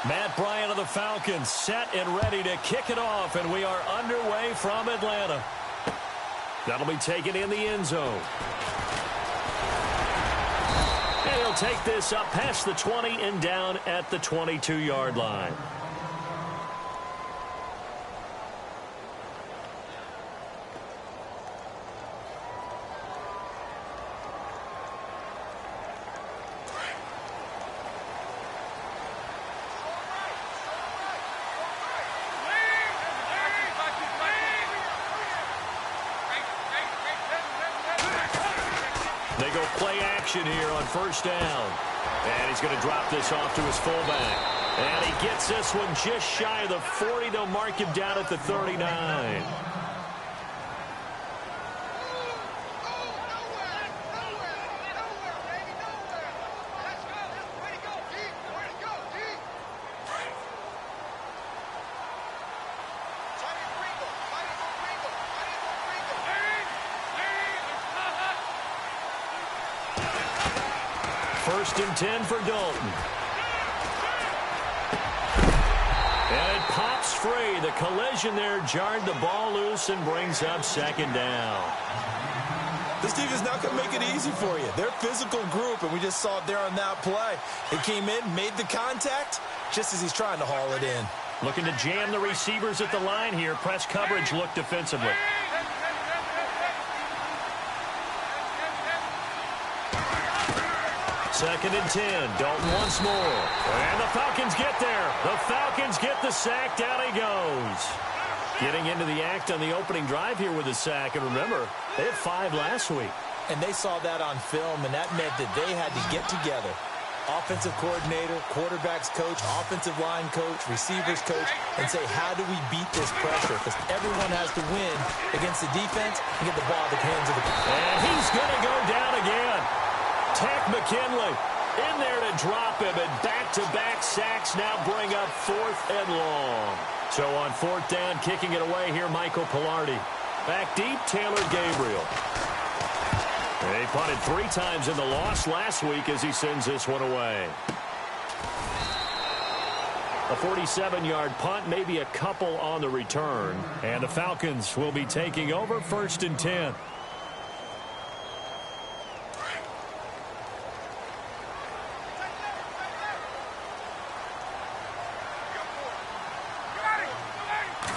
Matt Bryant of the Falcons set and ready to kick it off, and we are underway from Atlanta. That'll be taken in the end zone. And he'll take this up past the 20 and down at the 22-yard line. They go play action here on first down. And he's going to drop this off to his fullback. And he gets this one just shy of the 40. They'll mark him down at the 39. First and 10 for Dalton. And it pops free. The collision there jarred the ball loose and brings up second down. This defense not going to make it easy for you. They're a physical group, and we just saw it there on that play. They came in, made the contact, just as he's trying to haul it in. Looking to jam the receivers at the line here. Press coverage look defensively. Second and 10. Dalton once more. And the Falcons get there. The Falcons get the sack. Down he goes. Getting into the act on the opening drive here with a sack. And remember, they had 5 last week. And they saw that on film, and that meant that they had to get together. Offensive coordinator, quarterbacks coach, offensive line coach, receivers coach, and say, how do we beat this pressure? Because everyone has to win against the defense and get the ball in the hands of the... And he's going to go down again. Tack McKinley in there to drop him, and back-to-back sacks now bring up 4th and long. So on 4th down, kicking it away here, Michael Pilardi. Back deep, Taylor Gabriel. He punted 3 times in the loss last week as he sends this one away. A 47-yard punt, maybe a couple on the return. And the Falcons will be taking over 1st and 10.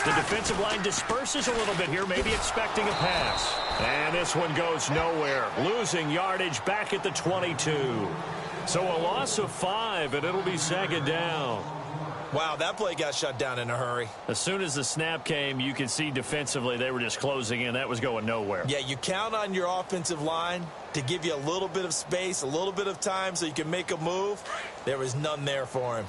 The defensive line disperses a little bit here, maybe expecting a pass. And this one goes nowhere. Losing yardage back at the 22. So a loss of 5, and it'll be second down. Wow, that play got shut down in a hurry. As soon as the snap came, you could see defensively they were just closing in. That was going nowhere. Yeah, you count on your offensive line to give you a little bit of space, a little bit of time so you can make a move. There was none there for him.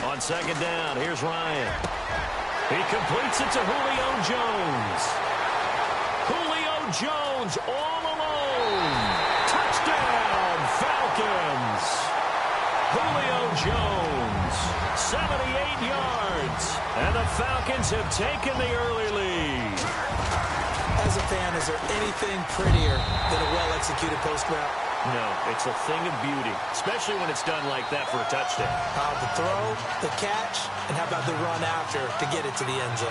On second down, here's Ryan. He completes it to Julio Jones. Julio Jones all alone. Touchdown, Falcons. Julio Jones, 78 yards. And the Falcons have taken the early lead. As a fan, is there anything prettier than a well-executed post route? No, it's a thing of beauty, especially when it's done like that for a touchdown. The throw, the catch, and how about the run after to get it to the end zone?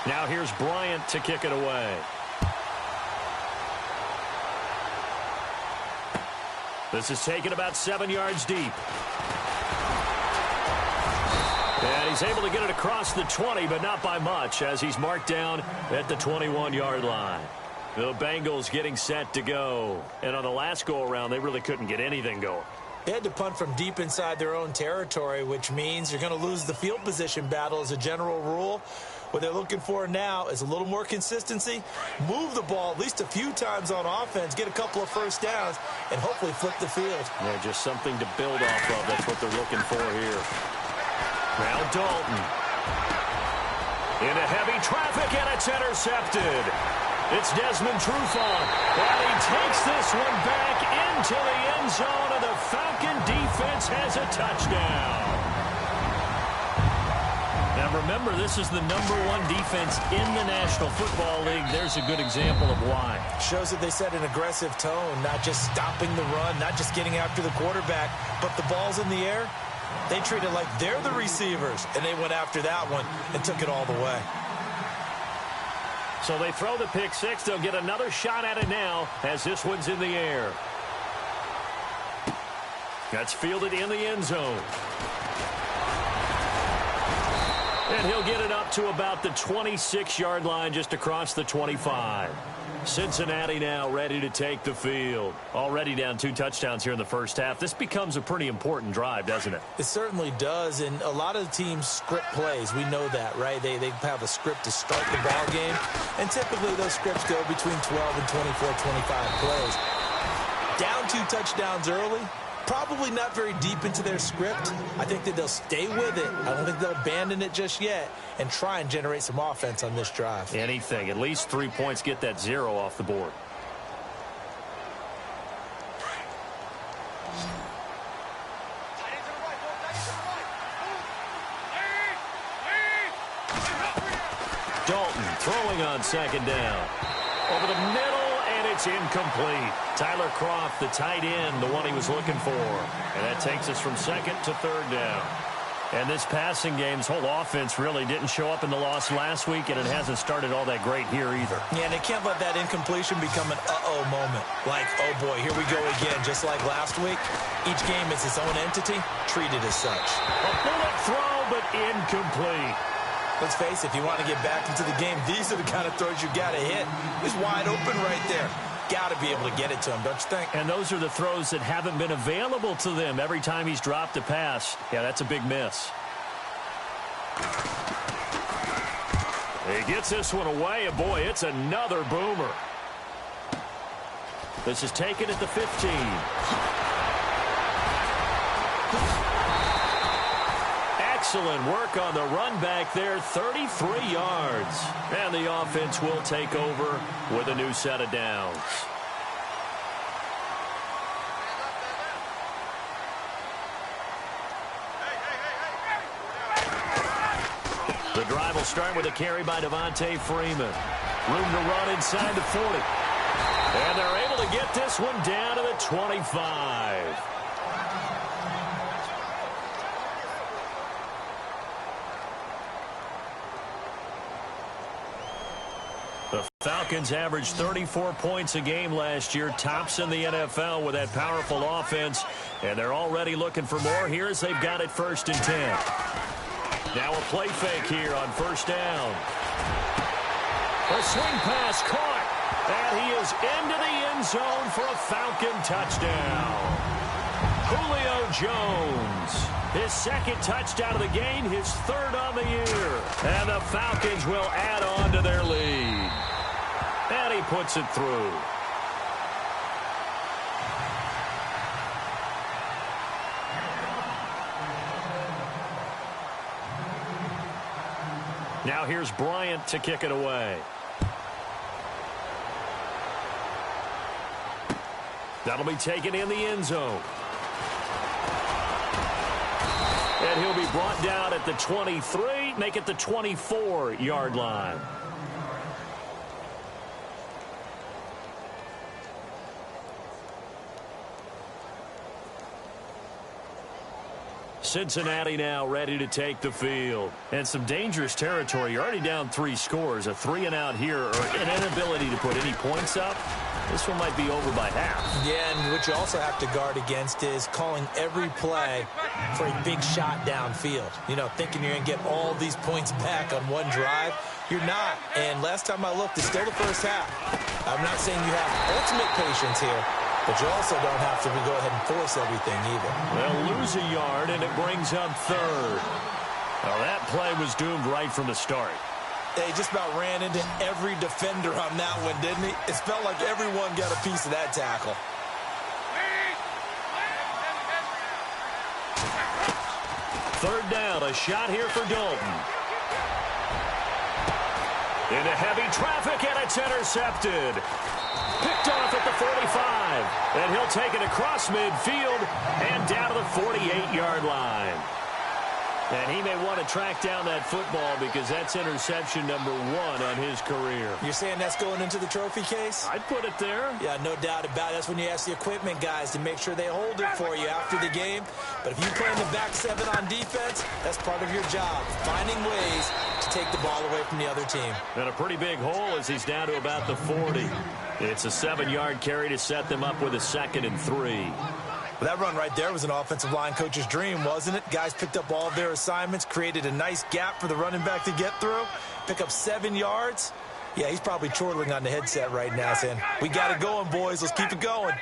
Now here's Bryant to kick it away. This is taken about 7 yards deep. And he's able to get it across the 20, but not by much, as he's marked down at the 21-yard line. The Bengals getting set to go. And on the last go-around, they really couldn't get anything going. They had to punt from deep inside their own territory, which means you're going to lose the field position battle as a general rule. What they're looking for now is a little more consistency, move the ball at least a few times on offense, get a couple of first downs, and hopefully flip the field. Yeah, just something to build off of. That's what they're looking for here. Now Dalton. Into heavy traffic, and it's intercepted. It's Desmond Trufant, and he takes this one back into the end zone, and the Falcon defense has a touchdown. Now remember, this is the #1 defense in the National Football League. There's a good example of why. Shows that they set an aggressive tone, not just stopping the run, not just getting after the quarterback, but the ball's in the air. They treat it like they're the receivers, and they went after that one and took it all the way. So they throw the pick six. They'll get another shot at it now as this one's in the air. That's fielded in the end zone. And he'll get it up to about the 26-yard line, just across the 25. Cincinnati now ready to take the field. Already down 2 touchdowns here in the first half. This becomes a pretty important drive, doesn't it? It certainly does, and a lot of the teams script plays. We know that, right? They have a script to start the ball game, and typically those scripts go between 12 and 24, 25 plays. Down 2 touchdowns early, probably not very deep into their script. I think that they'll stay with it. I don't think they'll abandon it just yet and try and generate some offense on this drive. Anything. At least 3 points, get that 0 off the board. Dalton throwing on second down. Over the middle, and it's incomplete. Tyler Kroft, the tight end, the one he was looking for. And that takes us from second to third down. And this passing game's whole offense really didn't show up in the loss last week, and it hasn't started all that great here either. Yeah, and they can't let that incompletion become an uh-oh moment. Like, oh boy, here we go again, just like last week. Each game is its own entity, treated as such. A bullet throw, but incomplete. Let's face it, if you want to get back into the game, these are the kind of throws you got to hit. He's wide open right there. Got to be able to get it to him, don't you think? And those are the throws that haven't been available to them every time he's dropped a pass. Yeah, that's a big miss. He gets this one away, and boy, it's another boomer. This is taken at the 15. Excellent work on the run back there, 33 yards. And the offense will take over with a new set of downs. The drive will start with a carry by Devontae Freeman. Room to run inside the 40. And they're able to get this one down to the 25. The Falcons averaged 34 points a game last year, tops in the NFL with that powerful offense, and they're already looking for more here as they've got it 1st and 10. Now a play fake here on 1st down. A swing pass caught, and he is into the end zone for a Falcon touchdown. Julio Jones, his 2nd touchdown of the game, his 3rd on the year. And the Falcons will add on to their lead. And he puts it through. Now here's Bryant to kick it away. That'll be taken in the end zone. And he'll be brought down at the 23, make it the 24-yard line. Cincinnati now ready to take the field. And some dangerous territory. You're already down 3 scores. A 3-and-out here, or an inability to put any points up. This one might be over by half. Yeah, and what you also have to guard against is calling every play for a big shot downfield. You know, thinking you're going to get all these points back on one drive. You're not. And last time I looked, it's still the first half. I'm not saying you have ultimate patience here, but you also don't have to go ahead and force everything either. They'll lose a yard, and it brings up 3rd. Well, that play was doomed right from the start. They just about ran into every defender on that one, didn't he? It felt like everyone got a piece of that tackle. Third down, a shot here for Dalton. Into heavy traffic, and it's intercepted. Picked off at the 45. And he'll take it across midfield and down to the 48-yard line. And he may want to track down that football because that's interception number 1 on his career. You're saying that's going into the trophy case? I'd put it there. Yeah, no doubt about it. That's when you ask the equipment guys to make sure they hold it for you after the game. But if you play in the back 7 on defense, that's part of your job, finding ways to take the ball away from the other team. And a pretty big hole as he's down to about the 40. It's a 7-yard carry to set them up with a 2nd and 3. Well, that run right there was an offensive line coach's dream, wasn't it? Guys picked up all of their assignments, created a nice gap for the running back to get through, pick up 7 yards. Yeah, he's probably chortling on the headset right now saying, we got it going, boys. Let's keep it going.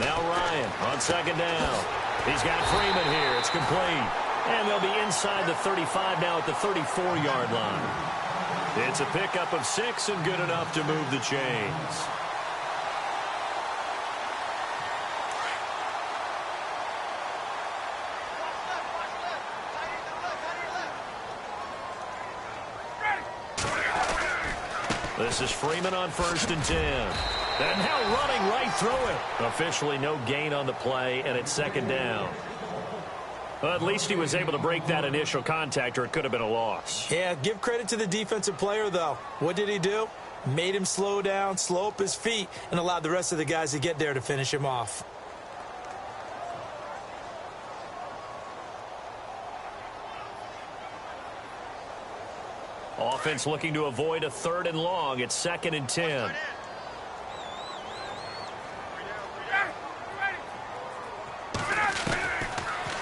Now Ryan on 2nd down. He's got Freeman here. It's complete. And they'll be inside the 35 now at the 34-yard line. It's a pickup of 6 and good enough to move the chains. This is Freeman on 1st and 10. And now running right through it. Officially no gain on the play, and it's 2nd down. Well, at least he was able to break that initial contact, or it could have been a loss. Yeah, give credit to the defensive player, though. What did he do? Made him slow down, slow up his feet, and allowed the rest of the guys to get there to finish him off. Offense looking to avoid a 3rd and long. It's 2nd and 10.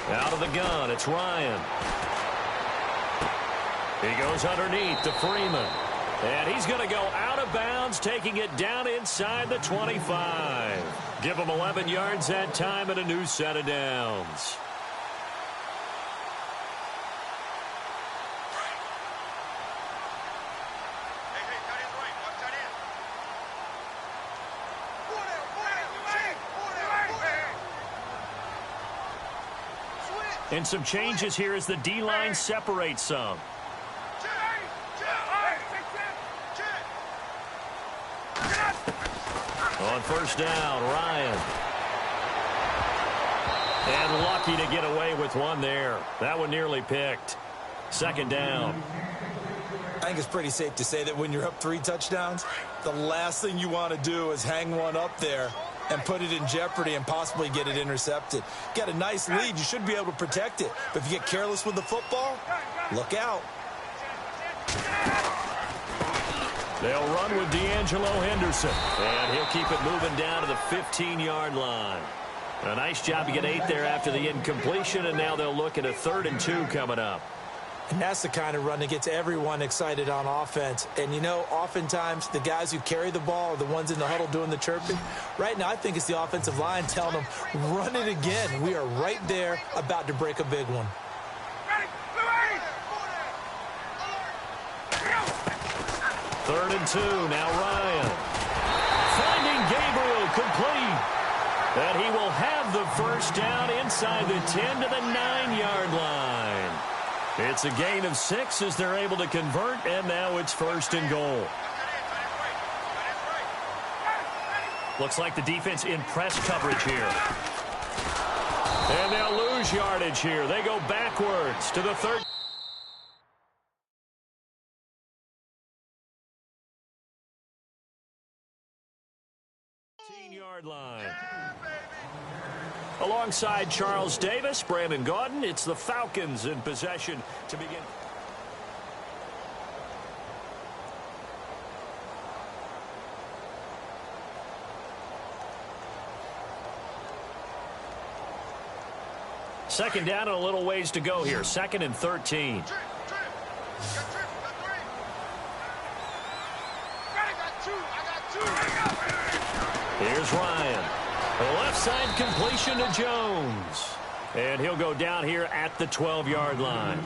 Out of the gun, it's Ryan. He goes underneath to Freeman. And he's going to go out of bounds, taking it down inside the 25. Give him 11 yards that time and a new set of downs. And some changes here as the D-line separates some. On 1st down, Ryan. And lucky to get away with one there. That one nearly picked. 2nd down. I think it's pretty safe to say that when you're up 3 touchdowns, the last thing you want to do is hang one up there and put it in jeopardy and possibly get it intercepted. Got a nice lead. You should be able to protect it. But if you get careless with the football, look out. They'll run with D'Angelo Henderson. And he'll keep it moving down to the 15-yard line. A nice job to get 8 there after the incompletion, and now they'll look at a 3rd and 2 coming up. And that's the kind of run that gets everyone excited on offense. And, you know, oftentimes the guys who carry the ball are the ones in the huddle doing the chirping. Right now, I think it's the offensive line telling them, run it again. We are right there about to break a big one. 3rd and 2, now Ryan. Finding Gabriel complete. And he will have the 1st down inside the 10 to the 9-yard line. It's a gain of 6 as they're able to convert, and now it's 1st and goal. Looks like the defense in press coverage here. And they'll lose yardage here. They go backwards to the 3rd. 15-yard line. Alongside Charles Davis, Brandon Gaudin, it's the Falcons in possession to begin. Second down and a little ways to go here. 2nd and 13. Here's Ryan. The left side completion to Jones. And he'll go down here at the 12-yard line.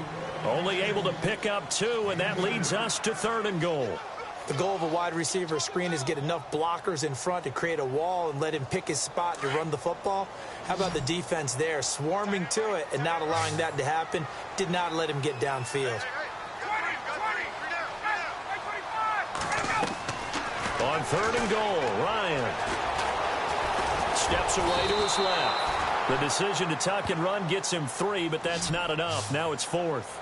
Only able to pick up 2, and that leads us to 3rd and goal. The goal of a wide receiver screen is get enough blockers in front to create a wall and let him pick his spot to run the football. How about the defense there, swarming to it and not allowing that to happen? Did not let him get downfield. On 3rd and goal, Ryan steps away to his left. The decision to tuck and run gets him 3, but that's not enough. Now it's 4th.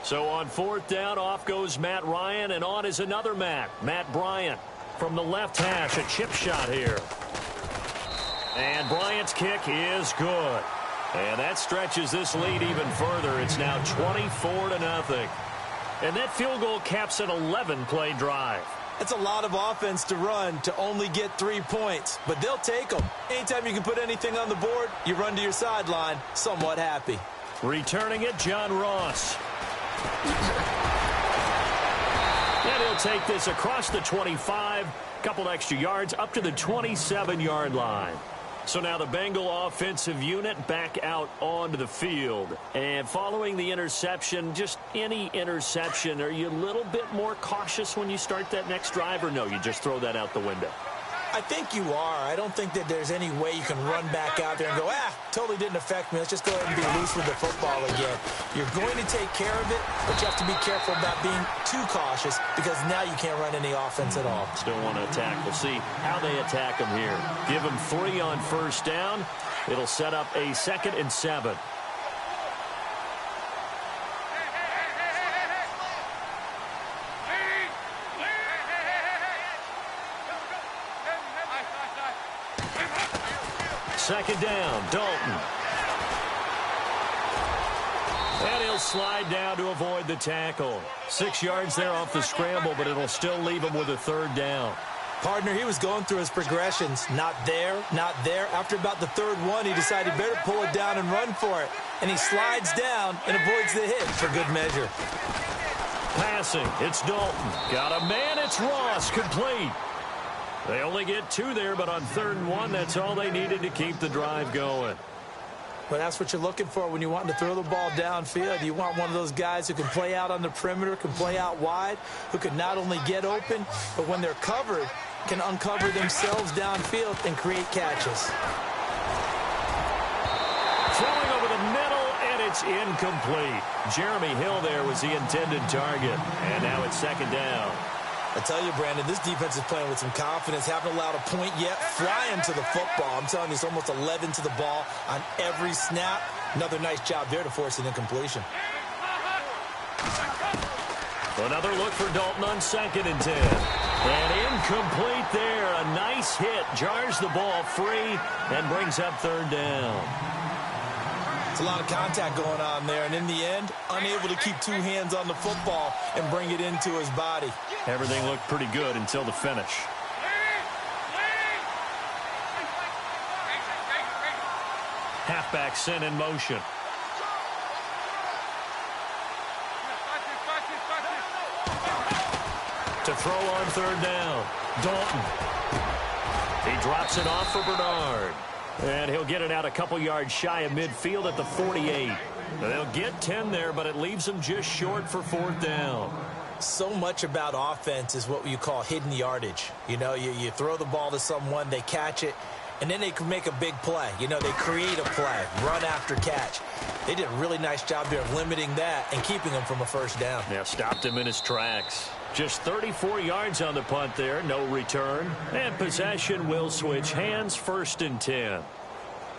So on 4th down, off goes Matt Ryan, and on is another Matt Bryant. From the left hash, a chip shot here. And Bryant's kick is good. And that stretches this lead even further. It's now 24-0. And that field goal caps an 11-play drive. That's a lot of offense to run to only get 3 points, but they'll take them. Anytime you can put anything on the board, you run to your sideline, somewhat happy. Returning it, John Ross. And he'll take this across the 25, couple extra yards, up to the 27-yard line. So now the Bengal offensive unit back out onto the field. And following the interception, just any interception, are you a little bit more cautious when you start that next drive, or no, you just throw that out the window? I think you are. I don't think that there's any way you can run back out there and go, totally didn't affect me. Let's just go ahead and be loose with the football again. You're going to take care of it, but you have to be careful about being too cautious because now you can't run any offense at all. Still want to attack. We'll see how they attack them here. Give them 3 on 1st down. It'll set up a 2nd and 7. Second down, Dalton. And he'll slide down to avoid the tackle. 6 yards there off the scramble, but it'll still leave him with a 3rd down. Partner, he was going through his progressions. Not there, not there. After about the 3rd one, he decided better pull it down and run for it. And he slides down and avoids the hit for good measure. Passing, it's Dalton. Got a man, it's Ross, complete. They only get 2 there, but on 3rd and 1, that's all they needed to keep the drive going. Well, that's what you're looking for when you want to throw the ball downfield. You want one of those guys who can play out on the perimeter, can play out wide, who can not only get open, but when they're covered, can uncover themselves downfield and create catches. Throwing over the middle, and it's incomplete. Jeremy Hill there was the intended target, and now it's 2nd down. I tell you, Brandon, this defense is playing with some confidence. Haven't allowed a point yet. Flying to the football. I'm telling you, it's almost 11 to the ball on every snap. Another nice job there to force an incompletion. Another look for Dalton on 2nd and 10. And incomplete there. A nice hit. Jars the ball free and brings up 3rd down. It's a lot of contact going on there, and in the end, unable to keep 2 hands on the football and bring it into his body. Everything looked pretty good until the finish. Halfback sent in motion. To throw on 3rd down, Dalton. He drops it off for Bernard. And he'll get it out a couple yards shy of midfield at the 48. They'll get 10 there, but it leaves them just short for 4th down. So much about offense is what you call hidden yardage. You know, you throw the ball to someone, they catch it, and then they can make a big play. You know, they create a play, run after catch. They did a really nice job there of limiting that and keeping him from a 1st down. Yeah, stopped him in his tracks. Just 34 yards on the punt there, no return. And possession will switch hands, 1st and 10.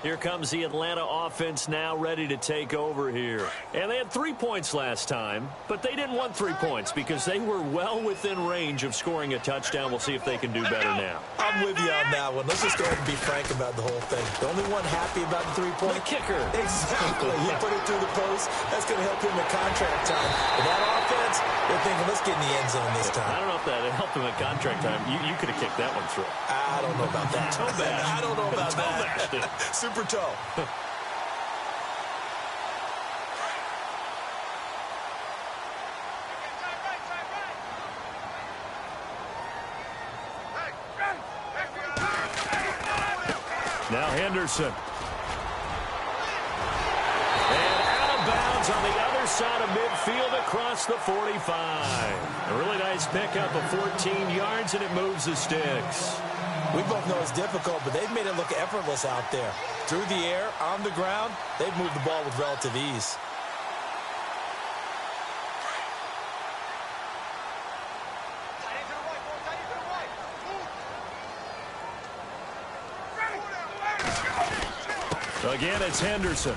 Here comes the Atlanta offense now ready to take over here. And they had 3 points last time, but they didn't want 3 points because they were well within range of scoring a touchdown. We'll see if they can do better now. I'm with you on that one. Let's just go ahead and be frank about the whole thing. The only one happy about the 3-point? The kicker. Exactly. He put it through the post. That's going to help him in contract time. But that offense, they're thinking, let's get in the end zone this time. I don't know if that helped him at contract time. You could have kicked that one through. I don't know about that. Toe bash. I don't know about that. Super toe. Now Henderson. And out of bounds on the other near side of midfield across the 45. A really nice pickup of 14 yards, and it moves the sticks. We both know it's difficult, but they've made it look effortless out there. Through the air, on the ground, they've moved the ball with relative ease. Again, it's Henderson.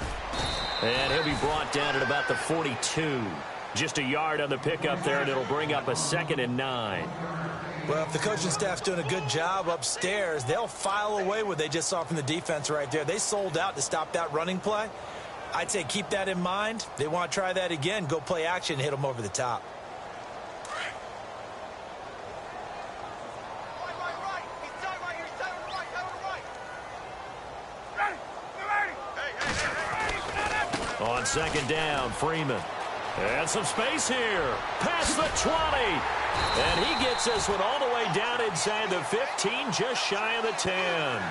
And he'll be brought down at about the 42. Just a yard on the pickup there, and it'll bring up a 2nd and 9. Well, if the coaching staff's doing a good job upstairs, they'll file away what they just saw from the defense right there. They sold out to stop that running play. I'd say keep that in mind. They want to try that again. Go play action and hit them over the top. On 2nd down, Freeman. And some space here. Past the 20. And he gets this one all the way down inside the 15, just shy of the 10.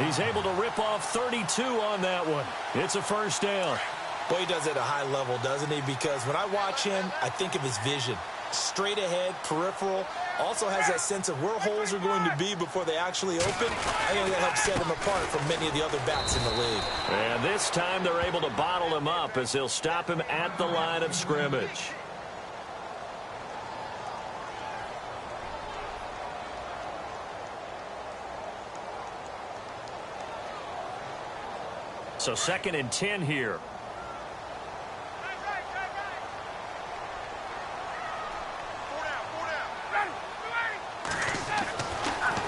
He's able to rip off 32 on that one. It's a 1st down. Well, he does it at a high level, doesn't he? Because when I watch him, I think of his vision. Straight ahead, peripheral. Also has that sense of where holes are going to be before they actually open. I think that helps set him apart from many of the other backs in the league. And this time they're able to bottle him up as they'll stop him at the line of scrimmage. So 2nd and 10 here.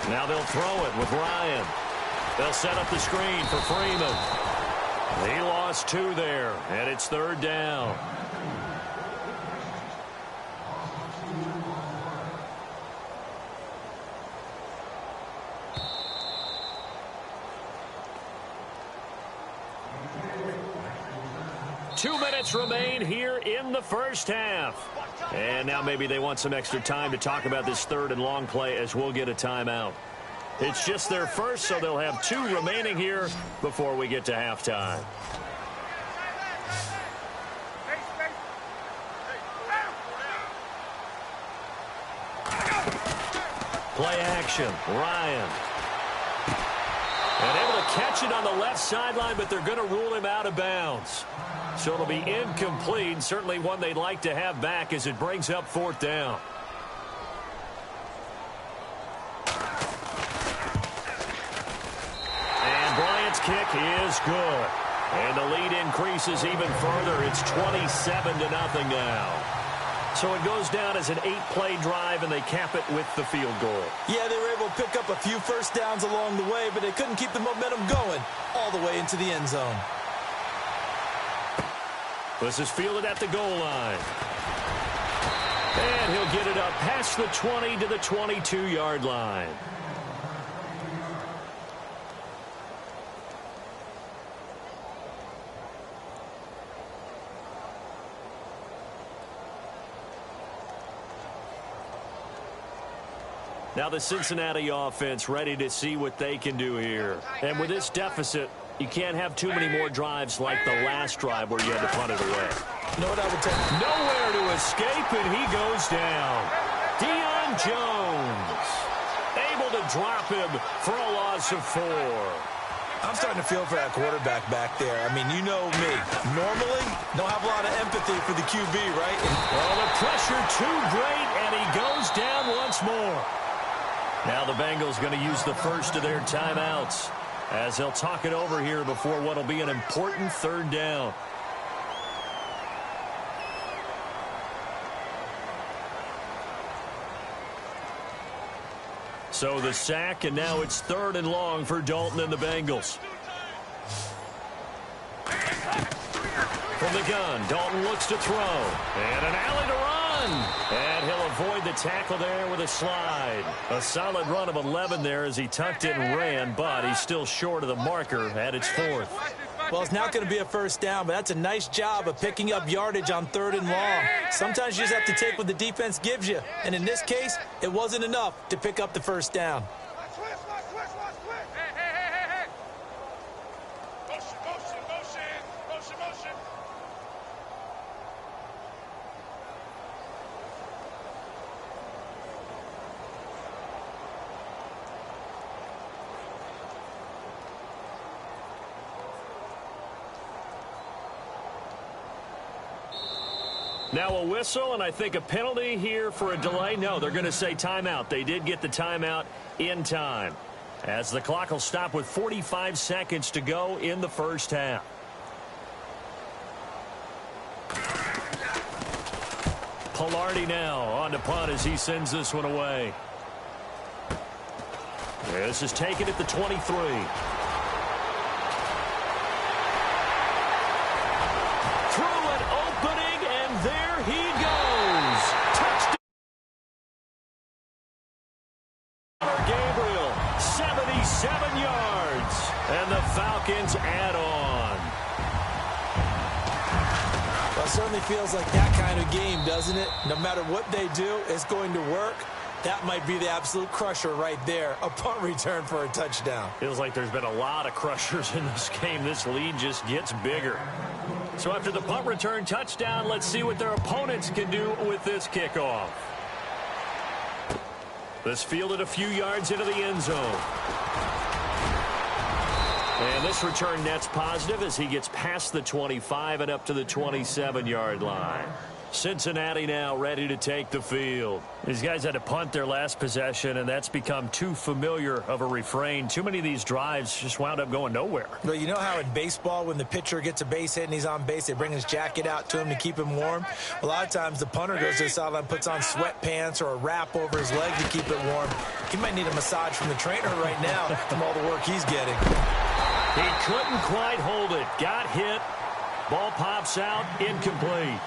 Now they'll throw it with Ryan. They'll set up the screen for Freeman. He lost 2 there, and it's 3rd down. Two minutes remain here in the 1st half. And now maybe they want some extra time to talk about this 3rd and long play as we'll get a timeout. It's just their first, so they'll have 2 remaining here before we get to halftime. Play action, Ryan. And able to catch it on the left sideline, but they're going to rule him out of bounds. So it'll be incomplete, certainly one they'd like to have back as it brings up 4th down. And Bryant's kick is good. And the lead increases even further. It's 27-0 now. So it goes down as an 8-play drive, and they cap it with the field goal. Yeah, they were able to pick up a few first downs along the way, but they couldn't keep the momentum going all the way into the end zone. This is fielded at the goal line. And he'll get it up past the 20 to the 22-yard line. Now the Cincinnati offense ready to see what they can do here. And with this deficit, you can't have too many more drives like the last drive where you had to punt it away. You know what I would tell you? Nowhere to escape, and he goes down. Deion Jones able to drop him for a loss of 4. I'm starting to feel for that quarterback back there. I mean, you know me. Normally, don't have a lot of empathy for the QB, right? Well, the pressure too great, and he goes down once more. Now the Bengals going to use the first of their timeouts as they'll talk it over here before what will be an important 3rd down. So the sack, and now it's 3rd and long for Dalton and the Bengals. From the gun, Dalton looks to throw. And an alley to run. And he'll avoid the tackle there with a slide. A solid run of 11 there as he tucked it and ran, but he's still short of the marker at its 4th. Well, it's not going to be a first down, but that's a nice job of picking up yardage on 3rd and long. Sometimes you just have to take what the defense gives you. And in this case, it wasn't enough to pick up the first down. Now a whistle, and I think a penalty here for a delay. No, they're going to say timeout. They did get the timeout in time, as the clock will stop with 45 seconds to go in the first half. Pilardi now on to punt as he sends this one away. This is taken at the 23. Through an opening, and there he goes. Touchdown. Gabriel, 77 yards. And the Falcons add on. Well, it certainly feels like that kind of game, doesn't it? No matter what they do, it's going to work. That might be the absolute crusher right there. A punt return for a touchdown. Feels like there's been a lot of crushers in this game. This lead just gets bigger. So after the punt return touchdown, let's see what their opponents can do with this kickoff. This fielded a few yards into the end zone. And this return net's positive as he gets past the 25 and up to the 27-yard line. Cincinnati now ready to take the field. These guys had to punt their last possession, and that's become too familiar of a refrain. Too many of these drives just wound up going nowhere. Well, you know how in baseball, when the pitcher gets a base hit and he's on base, they bring his jacket out to him to keep him warm? A lot of times the punter goes to the sideline, puts on sweatpants or a wrap over his leg to keep it warm. He might need a massage from the trainer right now from all the work he's getting. He couldn't quite hold it. Got hit. Ball pops out. Incomplete.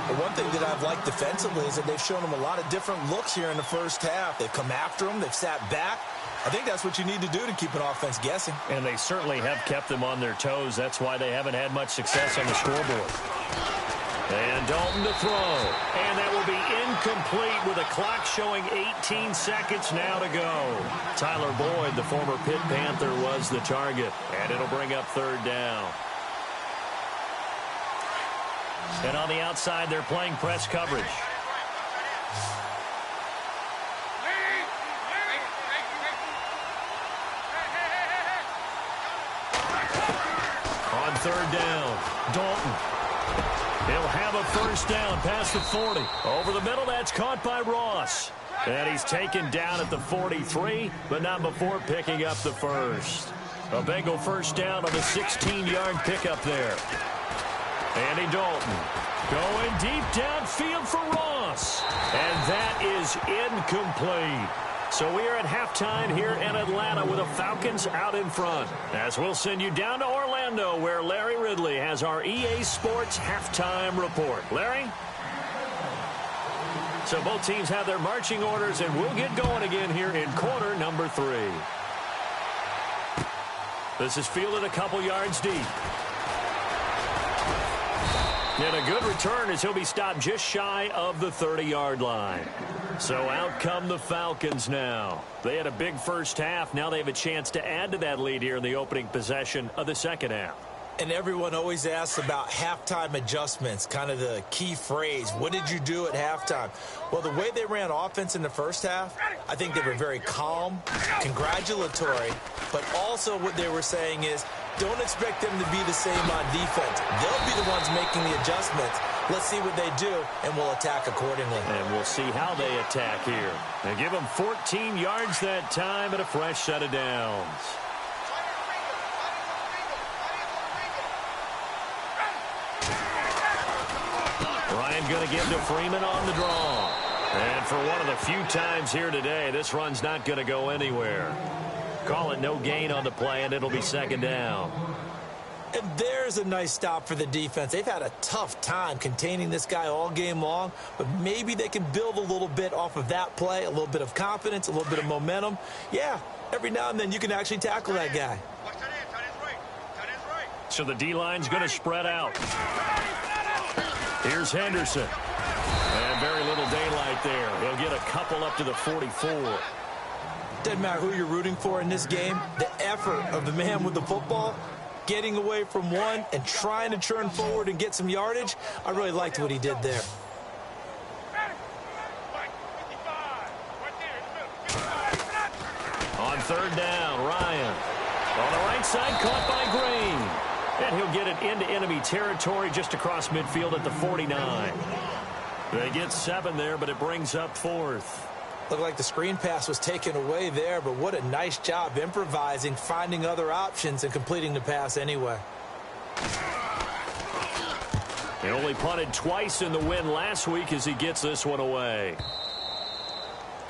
The one thing that I've liked defensively is that they've shown him a lot of different looks here in the first half. They've come after him. They've sat back. I think that's what you need to do to keep an offense guessing. And they certainly have kept them on their toes. That's why they haven't had much success on the scoreboard. And Dalton to throw. And that will be incomplete with a clock showing 18 seconds now to go. Tyler Boyd, the former Pitt Panther, was the target. And it'll bring up third down. And on the outside, they're playing press coverage. On third down, Dalton. He'll have a first down past the 40. Over the middle, that's caught by Ross. And he's taken down at the 43, but not before picking up the first. A Bengal first down on the 16-yard pickup there. Andy Dalton going deep downfield for Ross. And that is incomplete. So we are at halftime here in Atlanta with the Falcons out in front. As we'll send you down to Orlando, where Larry Ridley has our EA Sports halftime report. Larry? So both teams have their marching orders, and we'll get going again here in quarter number 3. This is fielded a couple yards deep. And a good return as he'll be stopped just shy of the 30-yard line. So out come the Falcons now. They had a big first half. Now they have a chance to add to that lead here in the opening possession of the second half. And everyone always asks about halftime adjustments, kind of the key phrase. What did you do at halftime? Well, the way they ran offense in the first half, I think they were very calm, congratulatory, but also what they were saying is, don't expect them to be the same on defense. They'll be the ones making the adjustments. Let's see what they do, and we'll attack accordingly. And we'll see how they attack here. They give them 14 yards that time and a fresh set of downs. Ryan going to give to Freeman on the draw. And for one of the few times here today, this run's not going to go anywhere. Call it no gain on the play, and it'll be second down. And there's a nice stop for the defense. They've had a tough time containing this guy all game long, but maybe they can build a little bit off of that play, a little bit of confidence, a little bit of momentum. Yeah, every now and then you can actually tackle that guy. So the D-line's going to spread out. Here's Henderson. And very little daylight there. He'll get a couple up to the 44. Doesn't matter who you're rooting for in this game. The effort of the man with the football, getting away from one and trying to turn forward and get some yardage, I really liked what he did there. On third down, Ryan. On the right side, caught by Green. And he'll get it into enemy territory just across midfield at the 49. They get 7 there, but it brings up 4th. Looked like the screen pass was taken away there, but what a nice job improvising, finding other options, and completing the pass anyway. He only punted twice in the win last week as he gets this one away.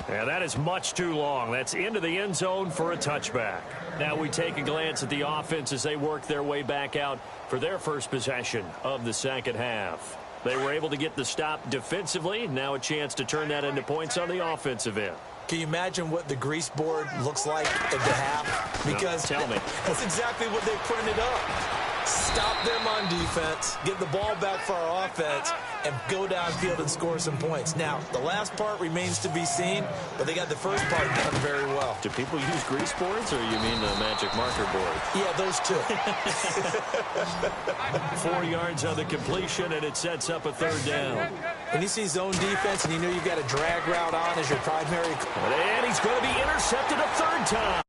And that is much too long. That's into the end zone for a touchback. Now we take a glance at the offense as they work their way back out for their first possession of the second half. They were able to get the stop defensively. Now a chance to turn that into points on the offensive end. Can you imagine what the grease board looks like at the half? Because no, tell me. That's exactly what they printed up. Stop them on defense, get the ball back for our offense, and go downfield and score some points. Now, the last part remains to be seen, but they got the first part done very well. Do people use grease boards, or you mean the magic marker board? Yeah, those two. 4 yards on the completion, and it sets up a 3rd down. When you see zone defense and you know you've got a drag route on as your primary. And he's going to be intercepted a 3rd time.